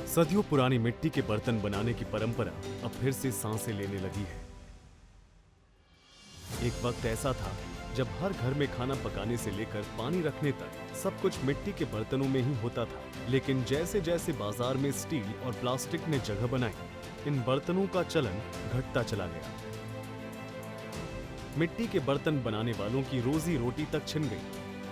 सदियों पुरानी मिट्टी के बर्तन बनाने की परंपरा अब फिर से सांसें लेने लगी है। एक वक्त ऐसा था जब हर घर में खाना पकाने से लेकर पानी रखने तक सब कुछ मिट्टी के बर्तनों में ही होता था। लेकिन जैसे जैसे बाजार में स्टील और प्लास्टिक ने जगह बनाई, इन बर्तनों का चलन घटता चला गया। मिट्टी के बर्तन बनाने वालों की रोजी रोटी तक छिन गई।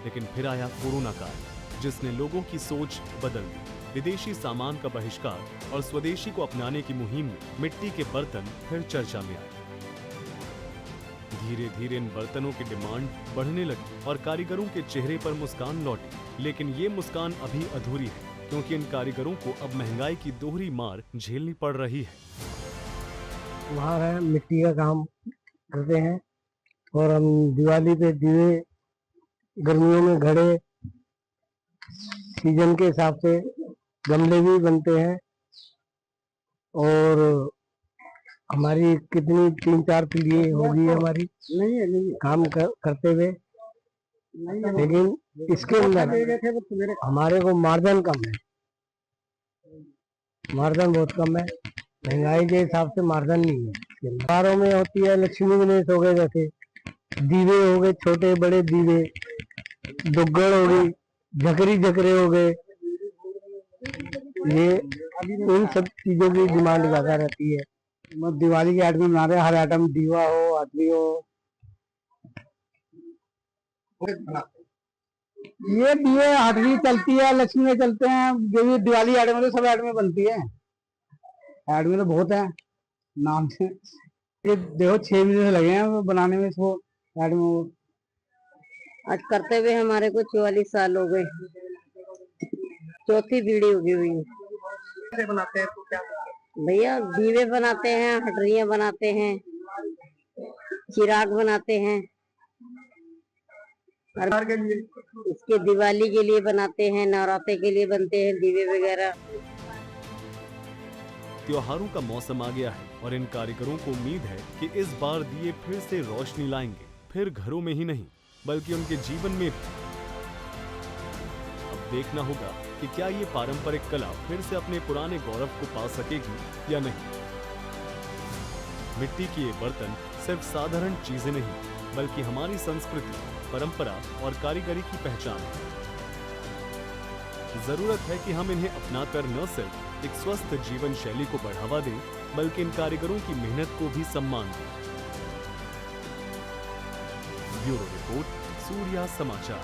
लेकिन फिर आया कोरोना काल, जिसने लोगों की सोच बदल दी। विदेशी सामान का बहिष्कार और स्वदेशी को अपनाने की मुहिम में मिट्टी के बर्तन फिर चर्चा में आए। धीरे धीरे इन बर्तनों की डिमांड बढ़ने लगी और कारीगरों के चेहरे पर मुस्कान लौटी। लेकिन ये मुस्कान अभी अधूरी है, क्योंकि इन कारीगरों को अब महंगाई की दोहरी मार झेलनी पड़ रही है। वहाँ है मिट्टी का काम करते हैं और हम दिवाली पे दिए, गर्मियों में घड़े, सीजन के हिसाब से गमले भी बनते हैं। और हमारी कितनी 3-4 पीढ़ी होगी हमारी काम करते हुए। लेकिन इसके अंदर हमारे को मार्जिन कम है, मार्जिन बहुत कम है। महंगाई के हिसाब से मार्जिन नहीं है। त्योहारों में होती है लक्ष्मी गणेश हो गए, जैसे दीवे हो गए, छोटे बड़े दीवे, दुग्गड़ हो गई, झकरी झकरे हो गए। ये इन सब चीजों की डिमांड ज्यादा रहती है। दिवाली के आइटम बना रहे हैं, हर आइटम दीवा हो, आदमी हो। ये दिए हटवी चलती है, लक्ष्मी में चलते हैं, जो भी दिवाली आइटम है सब आइटम बनती है। आइटम तो बहुत है नाम से। ये देखो 6 महीने से लगे हैं बनाने में इसको आइटम। आज करते हुए हमारे को 44 साल हो गए, चौथी पीढ़ी होगी हुई। कैसे बनाते हैं तो क्या भैया दीवे बनाते हैं, हटरियां बनाते हैं, चिराग बनाते हैं, के लिए? इसके दिवाली के लिए बनाते हैं, नवरात्रे के लिए बनते हैं दीवे वगैरह। त्योहारों का मौसम आ गया है और इन कारीगरों को उम्मीद है कि इस बार दिए फिर से रोशनी लाएंगे, फिर घरों में ही नहीं बल्कि उनके जीवन में भी। अब देखना होगा कि क्या ये पारंपरिक कला फिर से अपने पुराने गौरव को पा सकेगी या नहीं। मिट्टी के ये बर्तन सिर्फ साधारण चीजें नहीं, बल्कि हमारी संस्कृति, परंपरा और कारीगरी की पहचान है। जरूरत है कि हम इन्हें अपनाकर न सिर्फ एक स्वस्थ जीवन शैली को बढ़ावा दें, बल्कि इन कारीगरों की मेहनत को भी सम्मान दें। ब्यूरो रिपोर्ट, सूर्या समाचार।